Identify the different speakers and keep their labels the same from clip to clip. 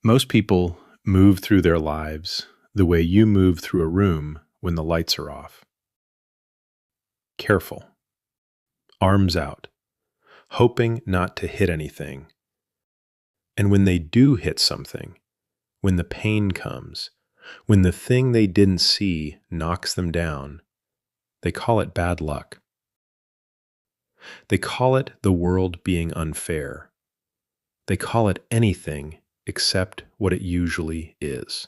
Speaker 1: Most people move through their lives the way you move through a room when the lights are off. Careful, arms out, hoping not to hit anything. And when they do hit something, when the pain comes, when the thing they didn't see knocks them down, they call it bad luck. They call it the world being unfair. They call it anything except what it usually is.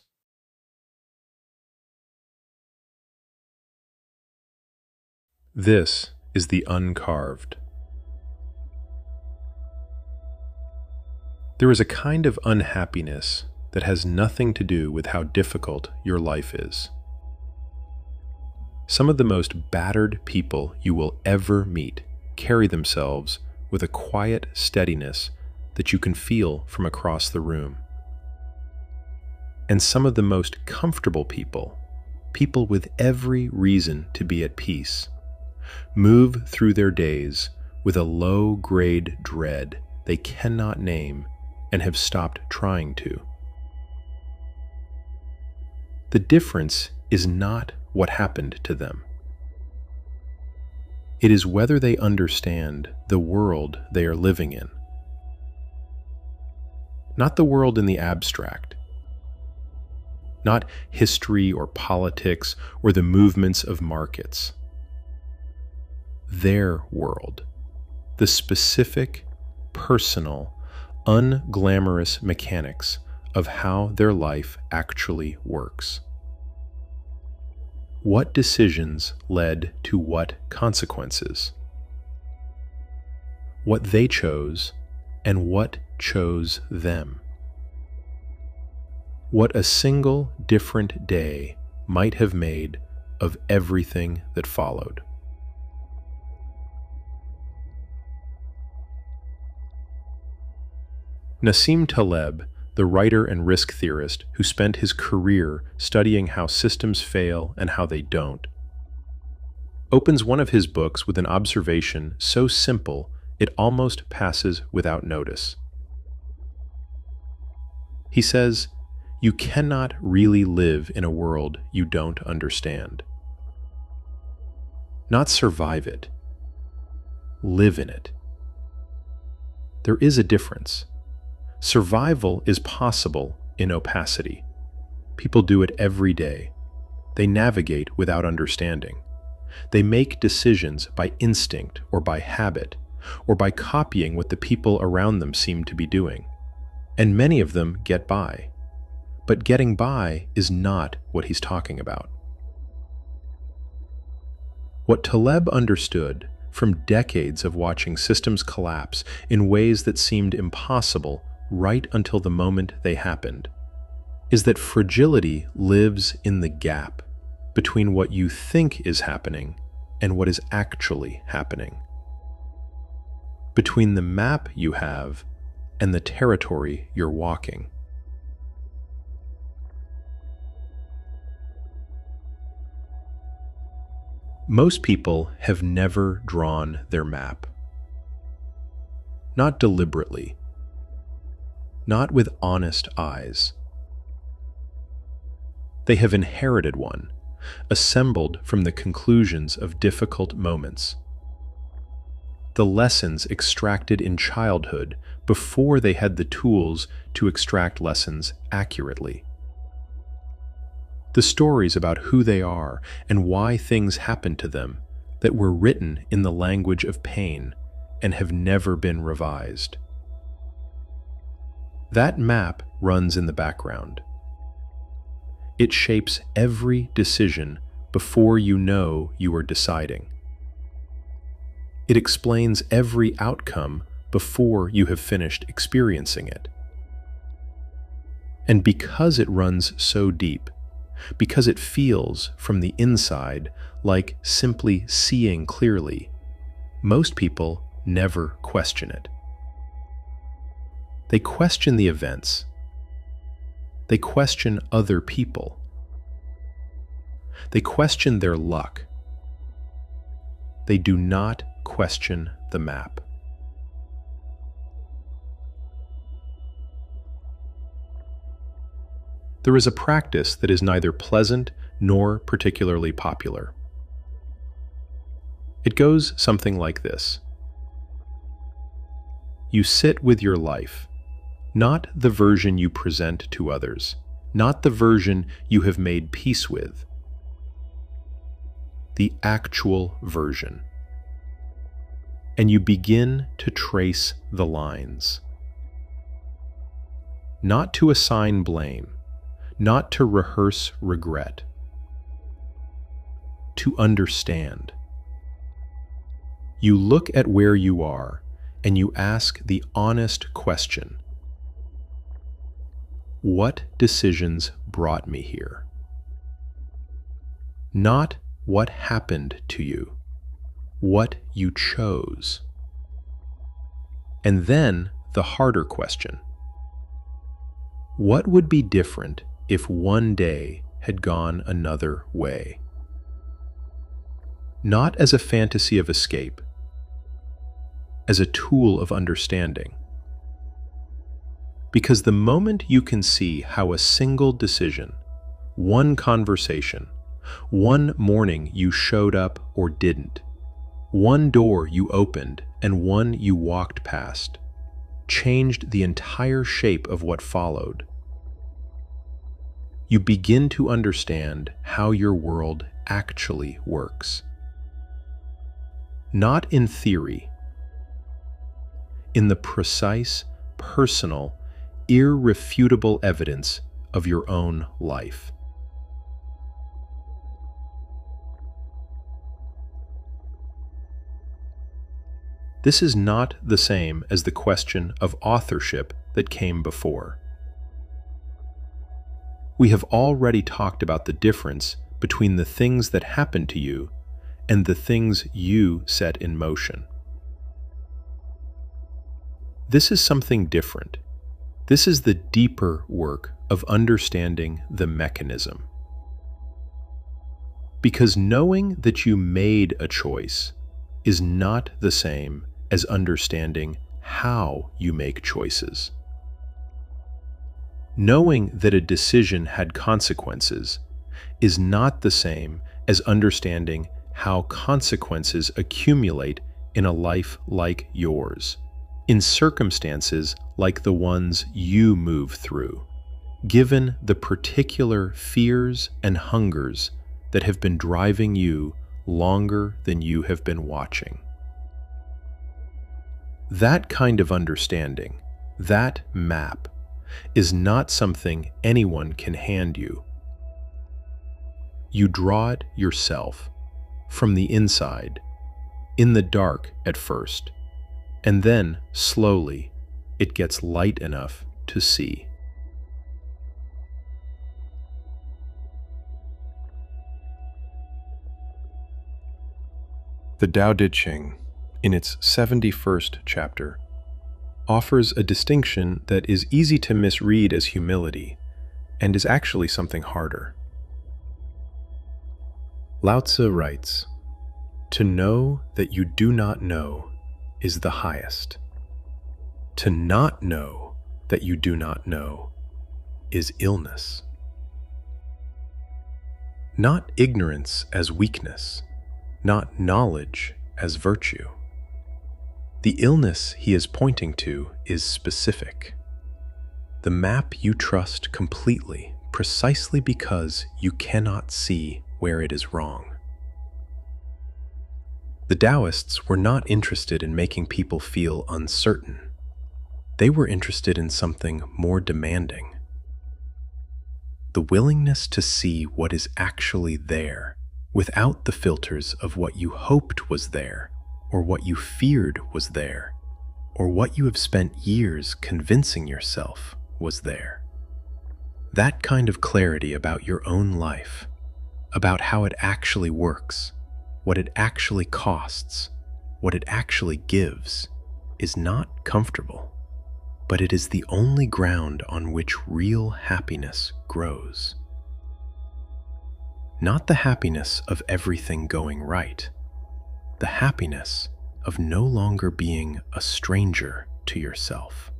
Speaker 1: This is the UncaRved. There is a kind of unhappiness that has nothing to do with how difficult your life is. Some of the most battered people you will ever meet carry themselves with a quiet steadiness that you can feel from across the room. And some of the most comfortable people, people with every reason to be at peace, move through their days with a low-grade dread they cannot name and have stopped trying to. The difference is not what happened to them. It is whether they understand the world they are living in. Not the world in the abstract. Not history or politics or the movements of markets. Their world. The specific, personal, unglamorous mechanics of how their life actually works. What decisions led to what consequences? What they chose and what chose them. What a single different day might have made of everything that followed. Nassim Taleb, the writer and risk theorist who spent his career studying how systems fail and how they don't, opens one of his books with an observation so simple it almost passes without notice. He says, "You cannot really live in a world you don't understand. Not survive it. Live in it." There is a difference. Survival is possible in opacity. People do it every day. They navigate without understanding. They make decisions by instinct or by habit, or by copying what the people around them seem to be doing. And many of them get by. But getting by is not what he's talking about. What Taleb understood from decades of watching systems collapse in ways that seemed impossible right until the moment they happened, is that fragility lives in the gap between what you think is happening and what is actually happening. Between the map you have and the territory you're walking. Most people have never drawn their map. Not deliberately. Not with honest eyes. They have inherited one, assembled from the conclusions of difficult moments. The lessons extracted in childhood before they had the tools to extract lessons accurately. The stories about who they are and why things happened to them that were written in the language of pain and have never been revised. That map runs in the background. It shapes every decision before you know you are deciding. It explains every outcome before you have finished experiencing it. And because it runs so deep, because it feels from the inside like simply seeing clearly, most people never question it. They question the events. They question other people. They question their luck. They do not question the map. There is a practice that is neither pleasant nor particularly popular. It goes something like this. You sit with your life, not the version you present to others, not the version you have made peace with, the actual version. And you begin to trace the lines. Not to assign blame, not to rehearse regret, to understand. You look at where you are and you ask the honest question: what decisions brought me here? Not what happened to you, what you chose. And then the harder question: what would be different if one day had gone another way? Not as a fantasy of escape, as a tool of understanding. Because the moment you can see how a single decision, one conversation, one morning you showed up or didn't, one door you opened and one you walked past, changed the entire shape of what followed, you begin to understand how your world actually works. Not in theory, in the precise, personal, irrefutable evidence of your own life. This is not the same as the question of authorship that came before. We have already talked about the difference between the things that happen to you and the things you set in motion. This is something different. This is the deeper work of understanding the mechanism. Because knowing that you made a choice is not the same as understanding how you make choices. Knowing that a decision had consequences is not the same as understanding how consequences accumulate in a life like yours, in circumstances like the ones you move through, given the particular fears and hungers that have been driving you longer than you have been watching. That kind of understanding, that map, is not something anyone can hand you. You draw it yourself, from the inside, in the dark at first, and then, slowly, it gets light enough to see. The Tao Te Ching, in its 71st chapter, offers a distinction that is easy to misread as humility and is actually something harder. Lao Tzu writes, "To know that you do not know is the highest. To not know that you do not know is illness." Not ignorance as weakness, not knowledge as virtue. The illness he is pointing to is specific. The map you trust completely precisely because you cannot see where it is wrong. The Taoists were not interested in making people feel uncertain. They were interested in something more demanding. The willingness to see what is actually there, without the filters of what you hoped was there, or what you feared was there, or what you have spent years convincing yourself was there. That kind of clarity about your own life, about how it actually works, what it actually costs, what it actually gives, is not comfortable, but it is the only ground on which real happiness grows. Not the happiness of everything going right, the happiness of no longer being a stranger to yourself.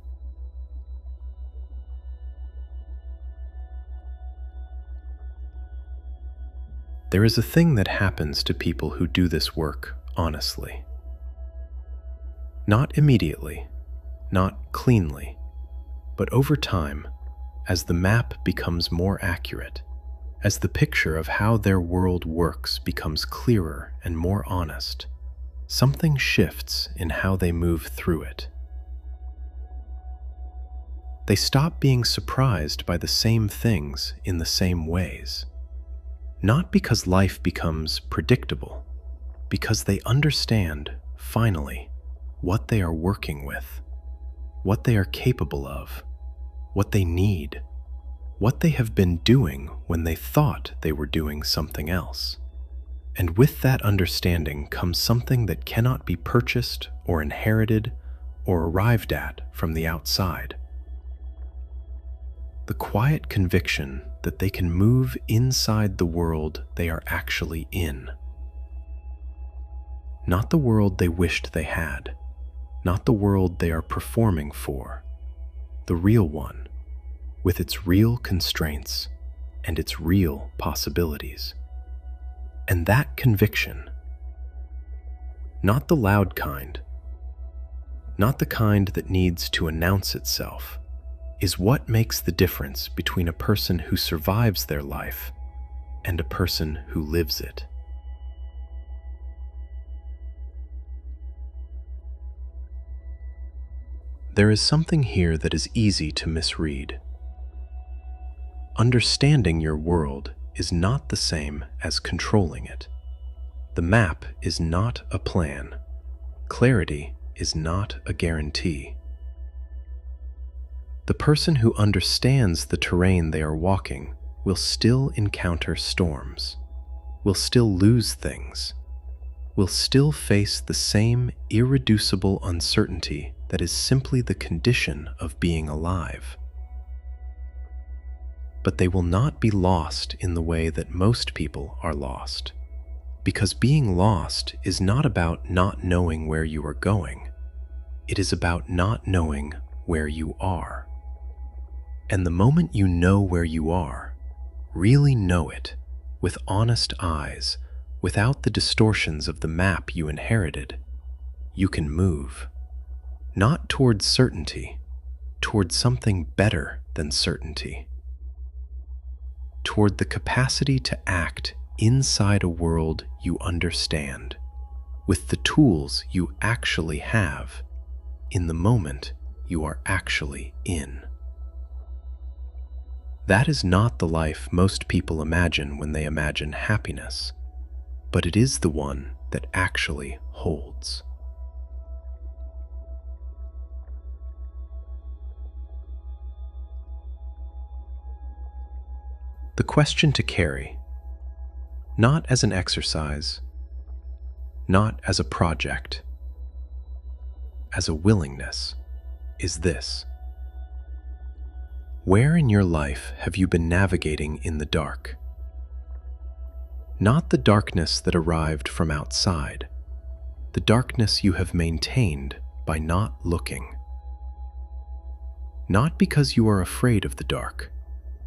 Speaker 1: There is a thing that happens to people who do this work honestly. Not immediately, not cleanly, but over time, as the map becomes more accurate, as the picture of how their world works becomes clearer and more honest, something shifts in how they move through it. They stop being surprised by the same things in the same ways. Not because life becomes predictable, because they understand, finally, what they are working with, what they are capable of, what they need, what they have been doing when they thought they were doing something else. And with that understanding comes something that cannot be purchased or inherited or arrived at from the outside. The quiet conviction that they can move inside the world they are actually in. Not the world they wished they had, not the world they are performing for, the real one, with its real constraints and its real possibilities. And that conviction, not the loud kind, not the kind that needs to announce itself, is what makes the difference between a person who survives their life and a person who lives it. There is something here that is easy to misread. Understanding your world is not the same as controlling it. The map is not a plan. Clarity is not a guarantee. The person who understands the terrain they are walking will still encounter storms, will still lose things, will still face the same irreducible uncertainty that is simply the condition of being alive. But they will not be lost in the way that most people are lost, because being lost is not about not knowing where you are going. It is about not knowing where you are. And the moment you know where you are, really know it, with honest eyes, without the distortions of the map you inherited, you can move. Not towards certainty, towards something better than certainty. Toward the capacity to act inside a world you understand, with the tools you actually have, in the moment you are actually in. That is not the life most people imagine when they imagine happiness, but it is the one that actually holds. The question to carry, not as an exercise, not as a project, as a willingness, is this: where in your life have you been navigating in the dark? Not the darkness that arrived from outside, the darkness you have maintained by not looking. Not because you are afraid of the dark,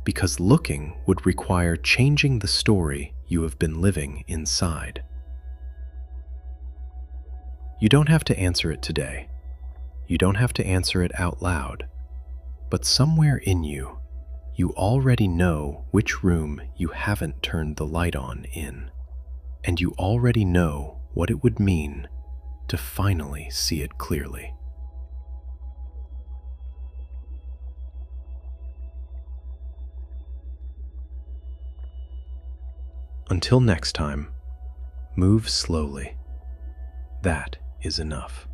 Speaker 1: because looking would require changing the story you have been living inside. You don't have to answer it today. You don't have to answer it out loud. But somewhere in you, you already know which room you haven't turned the light on in, and you already know what it would mean to finally see it clearly. Until next time, move slowly. That is enough.